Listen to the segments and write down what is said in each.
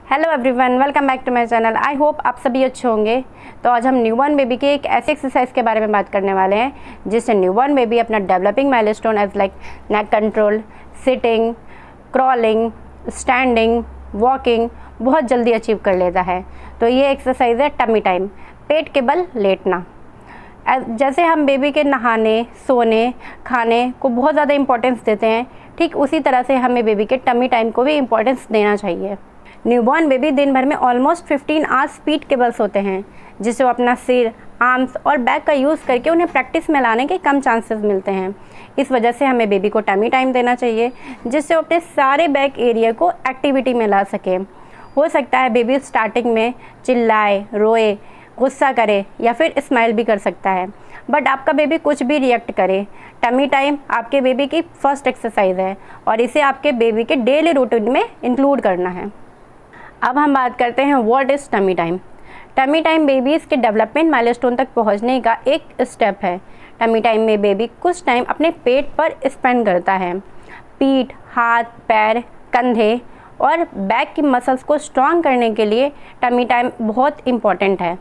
Hello everyone, welcome back to my channel. I hope आप सभी अच्छे होंगे। तो आज हम न्यूबॉर्न बेबी के एक ऐसे एक्सरसाइज के बारे में बात करने वाले हैं जिससे न्यूबॉर्न बेबी अपना developing milestone as like neck control, sitting, crawling, standing, walking बहुत जल्दी अचीव कर लेता है। तो ये एक्सरसाइज है टमी टाइम, पेट के बल लेटना। जैसे हम बेबी के नहाने, सोने, खाने को बहुत ज़्यादा इंपॉर्टेंस देते हैं, ठीक उसी तरह से हमें बेबी के टमी टाइम को भी इंपॉर्टेंस देना चाहिए। न्यूबॉर्न बेबी दिन भर में ऑलमोस्ट 15 आवर्स पीठ के बल सोते हैं, जिससे वो अपना सिर, आर्म्स और बैक का यूज़ करके उन्हें प्रैक्टिस में लाने के कम चांसेस मिलते हैं। इस वजह से हमें बेबी को टमी टाइम देना चाहिए, जिससे वो अपने सारे बैक एरिया को एक्टिविटी में ला सके। हो सकता है बेबी स्टार्टिंग में चिल्लाए, रोए, गुस्सा करे या फिर स्माइल भी कर सकता है, बट आपका बेबी कुछ भी रिएक्ट करे, टमी टाइम आपके बेबी की फर्स्ट एक्सरसाइज है और इसे आपके बेबी के डेली रूटीन में इंक्लूड करना है। अब हम बात करते हैं what is tummy time. Tummy time babies के डेवलपमेंट माइलस्टोन तक पहुंचने का एक स्टेप है। टमी टाइम में बेबी कुछ टाइम अपने पेट पर स्पेंड करता है। पीठ, हाथ, पैर, कंधे और बैक की मसल्स को स्ट्रॉन्ग करने के लिए टमी टाइम बहुत इम्पॉर्टेंट है।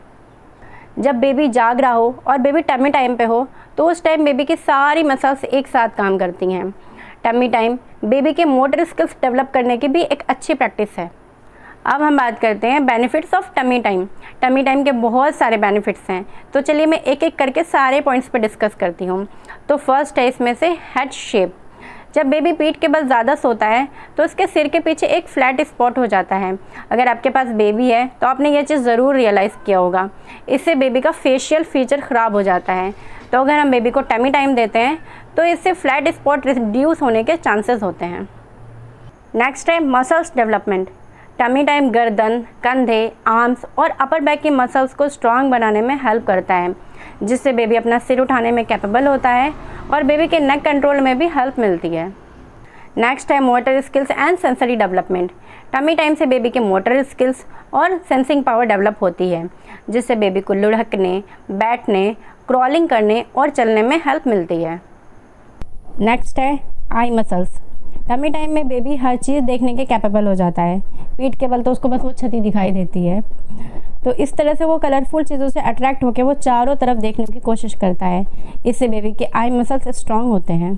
जब बेबी जाग रहा हो और बेबी टमी टाइम पे हो तो उस टाइम बेबी की सारी मसल्स एक साथ काम करती हैं। टमी टाइम बेबी के मोटर स्किल्स डेवलप करने की भी एक अच्छी प्रैक्टिस है। अब हम बात करते हैं benefits of tummy time. Tummy time के बहुत सारे बेनिफिट्स हैं, तो चलिए मैं एक एक करके सारे पॉइंट्स पे डिस्कस करती हूँ। तो फर्स्ट है इसमें से हेड शेप। जब बेबी पीठ के बल ज़्यादा सोता है तो उसके सिर के पीछे एक फ्लैट स्पॉट हो जाता है। अगर आपके पास बेबी है तो आपने ये चीज़ ज़रूर रियलाइज़ किया होगा। इससे बेबी का फेशियल फीचर ख़राब हो जाता है। तो अगर हम बेबी को टमी टाइम देते हैं तो इससे फ्लैट स्पॉट रिड्यूस होने के चांसेस होते हैं। नेक्स्ट है मसल्स डेवलपमेंट। टमी टाइम गर्दन, कंधे, आर्म्स और अपर बैक की मसल्स को स्ट्रॉन्ग बनाने में हेल्प करता है, जिससे बेबी अपना सिर उठाने में कैपेबल होता है और बेबी के नेक कंट्रोल में भी हेल्प मिलती है। नेक्स्ट है motor skills and sensory development. Tummy time से बेबी के मोटर स्किल्स और सेंसिंग पावर डेवलप होती है, जिससे बेबी को लुढ़कने, बैठने, क्रॉलिंग करने और चलने में हेल्प मिलती है। नेक्स्ट है आई मसल्स। टमी टाइम में बेबी हर चीज़ देखने के कैपेबल हो जाता है। पीठ के बल तो उसको बस वो छती दिखाई देती है, तो इस तरह से वो कलरफुल चीज़ों से अट्रैक्ट होकर वो चारों तरफ देखने की कोशिश करता है। इससे बेबी के आई मसल्स स्ट्रॉन्ग होते हैं।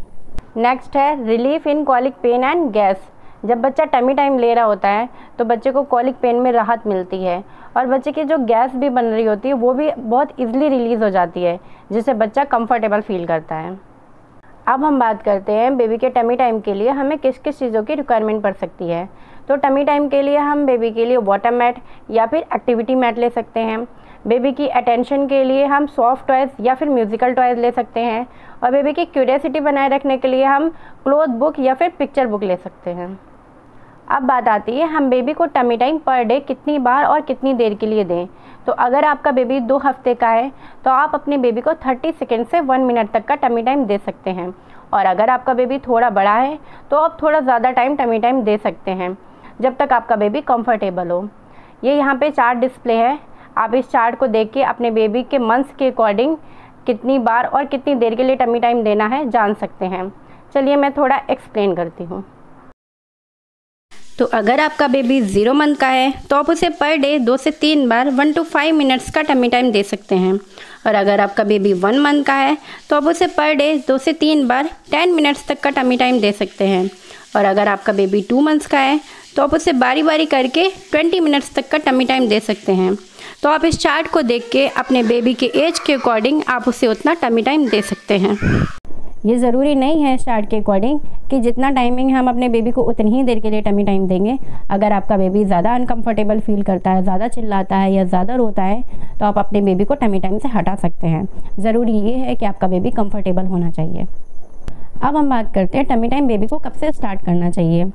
नेक्स्ट है relief in colic pain and gas. जब बच्चा टमी टाइम ले रहा होता है तो बच्चे को कॉलिक पेन में राहत मिलती है और बच्चे की जो गैस भी बन रही होती है वो भी बहुत ईजिली रिलीज़ हो जाती है, जिससे बच्चा कंफर्टेबल फील करता है। अब हम बात करते हैं बेबी के टमी टाइम के लिए हमें किस किस चीज़ों की रिक्वायरमेंट पड़ सकती है। तो टमी टाइम के लिए हम बेबी के लिए वाटर मैट या फिर एक्टिविटी मैट ले सकते हैं। बेबी की अटेंशन के लिए हम सॉफ्ट टॉयज़ या फिर म्यूज़िकल टॉयज़ ले सकते हैं और बेबी की क्यूरियोसिटी बनाए रखने के लिए हम क्लोथ बुक या फिर पिक्चर बुक ले सकते हैं। अब बात आती है हम बेबी को टमी टाइम पर डे कितनी बार और कितनी देर के लिए दें। तो अगर आपका बेबी 2 हफ्ते का है तो आप अपने बेबी को 30 सेकेंड से 1 मिनट तक का टमी टाइम दे सकते हैं, और अगर आपका बेबी थोड़ा बड़ा है तो आप थोड़ा ज़्यादा टाइम टमी टाइम दे सकते हैं, जब तक आपका बेबी कंफर्टेबल हो। ये यहाँ पे चार्ट डिस्प्ले है, आप इस चार्ट को देख के अपने बेबी के मंथ्स के अकॉर्डिंग कितनी बार और कितनी देर के लिए टमी टाइम देना है जान सकते हैं। चलिए मैं थोड़ा एक्सप्लेन करती हूँ। तो अगर आपका बेबी 0 मंथ का है तो आप उसे पर डे 2 से 3 बार 1 to 5 मिनट्स का टमी टाइम दे सकते हैं, और अगर आपका बेबी 1 मंथ का है तो आप उसे पर डे 2 से 3 बार 10 मिनट्स तक का टमी टाइम दे सकते हैं, और अगर आपका बेबी 2 मंथ्स का है तो आप उसे बारी बारी करके 20 मिनट्स तक का टमी टाइम दे सकते हैं। तो आप इस चार्ट को देख के अपने बेबी के एज के अकॉर्डिंग आप उसे उतना टमी टाइम दे सकते हैं। ये ज़रूरी नहीं है चार्ट के अकॉर्डिंग कि जितना टाइमिंग हम अपने बेबी को उतनी ही देर के लिए टमी टाइम देंगे। अगर आपका बेबी ज़्यादा अनकंफर्टेबल फील करता है, ज़्यादा चिल्लाता है या ज़्यादा रोता है तो आप अपने बेबी को टमी टाइम से हटा सकते हैं। ज़रूरी ये है कि आपका बेबी कंफर्टेबल होना चाहिए। अब हम बात करते हैं टमी टाइम बेबी को कब से स्टार्ट करना चाहिए।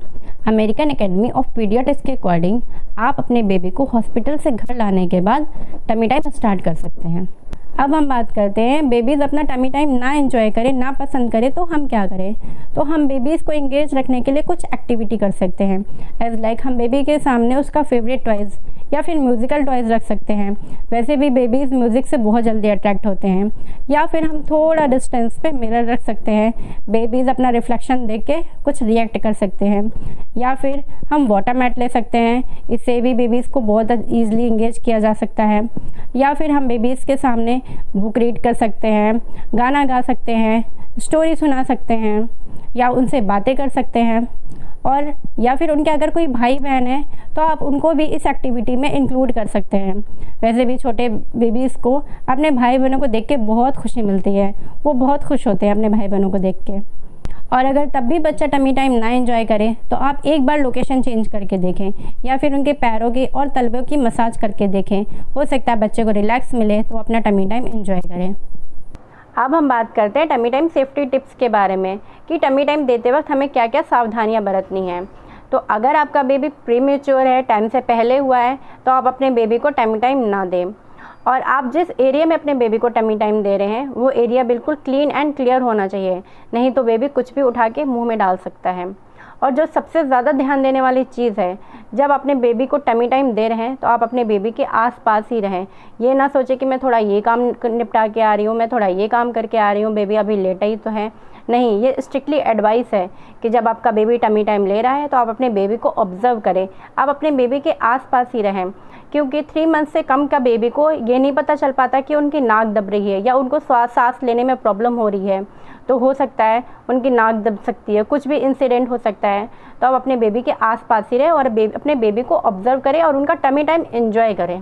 अमेरिकन एकेडमी ऑफ पीडियाट्रिक्स के अकॉर्डिंग आप अपने बेबी को हॉस्पिटल से घर लाने के बाद टमी टाइम स्टार्ट कर सकते हैं। अब हम बात करते हैं बेबीज़ अपना टमी टाइम ना एंजॉय करें, ना पसंद करें तो हम क्या करें। तो हम बेबीज़ को एंगेज रखने के लिए कुछ एक्टिविटी कर सकते हैं, एज लाइक हम बेबी के सामने उसका फेवरेट टॉयज़ या फिर म्यूज़िकल टॉयज़ रख सकते हैं। वैसे भी बेबीज़ म्यूज़िक से बहुत जल्दी अट्रैक्ट होते हैं। या फिर हम थोड़ा डिस्टेंस पे मिरर रख सकते हैं, बेबीज़ अपना रिफ्लेक्शन देख के कुछ रिएक्ट कर सकते हैं। या फिर हम वाटर मैट ले सकते हैं, इससे भी बेबीज़ को बहुत ईज़िली इंगेज किया जा सकता है। या फिर हम बेबीज़ के सामने बुक रीड कर सकते हैं, गाना गा सकते हैं, स्टोरी सुना सकते हैं या उनसे बातें कर सकते हैं। और या फिर उनके अगर कोई भाई बहन है तो आप उनको भी इस एक्टिविटी में इंक्लूड कर सकते हैं। वैसे भी छोटे बेबीज़ को अपने भाई बहनों को देख के बहुत खुशी मिलती है, वो बहुत खुश होते हैं अपने भाई बहनों को देख के। और अगर तब भी बच्चा टमी टाइम ना एंजॉय करे तो आप एक बार लोकेशन चेंज करके देखें या फिर उनके पैरों की और तलवों की मसाज करके देखें। हो सकता है बच्चे को रिलैक्स मिले तो अपना टमी टाइम एंजॉय करें। अब हम बात करते हैं टमी टाइम सेफ्टी टिप्स के बारे में कि टमी टाइम देते वक्त हमें क्या क्या सावधानियां बरतनी हैं। तो अगर आपका बेबी प्रीमेच्योर है, टाइम से पहले हुआ है, तो आप अपने बेबी को टमी टाइम ना दें। और आप जिस एरिया में अपने बेबी को टमी टाइम दे रहे हैं वो एरिया बिल्कुल क्लीन एंड क्लियर होना चाहिए, नहीं तो बेबी कुछ भी उठा के मुँह में डाल सकता है। और जो सबसे ज़्यादा ध्यान देने वाली चीज़ है, जब अपने बेबी को टमी टाइम दे रहे हैं तो आप अपने बेबी के आसपास ही रहें। ये ना सोचें कि मैं थोड़ा ये काम निपटा के आ रही हूँ, मैं थोड़ा ये काम करके आ रही हूँ, बेबी अभी लेटा ही तो है। नहीं, ये स्ट्रिक्टली एडवाइस है कि जब आपका बेबी टमी टाइम ले रहा है तो आप अपने बेबी को ऑब्जर्व करें, आप अपने बेबी के आसपास ही रहें। क्योंकि 3 मंथ से कम का बेबी को ये नहीं पता चल पाता कि उनकी नाक दब रही है या उनको सांस लेने में प्रॉब्लम हो रही है, तो हो सकता है उनकी नाक दब सकती है, कुछ भी इंसिडेंट हो सकता है। तो आप अपने बेबी के आसपास ही रहें और अपने बेबी को ऑब्जर्व करें और उनका टमी टाइम एंजॉय करें।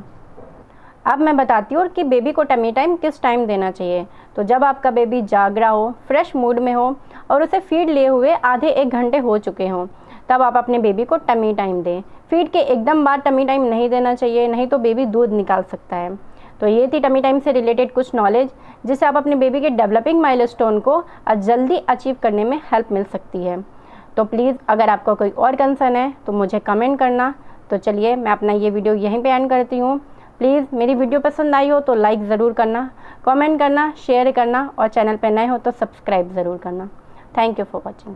अब मैं बताती हूँ कि बेबी को टमी टाइम किस टाइम देना चाहिए। तो जब आपका बेबी जाग रहा हो, फ्रेश मूड में हो और उसे फीड लिए हुए आधे 1 घंटे हो चुके हों, तब आप अपने बेबी को टमी टाइम दें। फीड के एकदम बाद टमी टाइम नहीं देना चाहिए, नहीं तो बेबी दूध निकाल सकता है। तो ये थी टमी टाइम से रिलेटेड कुछ नॉलेज, जिससे आप अपने बेबी के डेवलपिंग माइलस्टोन को जल्दी अचीव करने में हेल्प मिल सकती है। तो प्लीज़ अगर आपका कोई और कंसर्न है तो मुझे कमेंट करना। तो चलिए मैं अपना ये वीडियो यहीं पे एंड करती हूँ। प्लीज़ मेरी वीडियो पसंद आई हो तो लाइक ज़रूर करना, कमेंट करना, शेयर करना और चैनल पर नए हो तो सब्सक्राइब ज़रूर करना। Thank you for watching.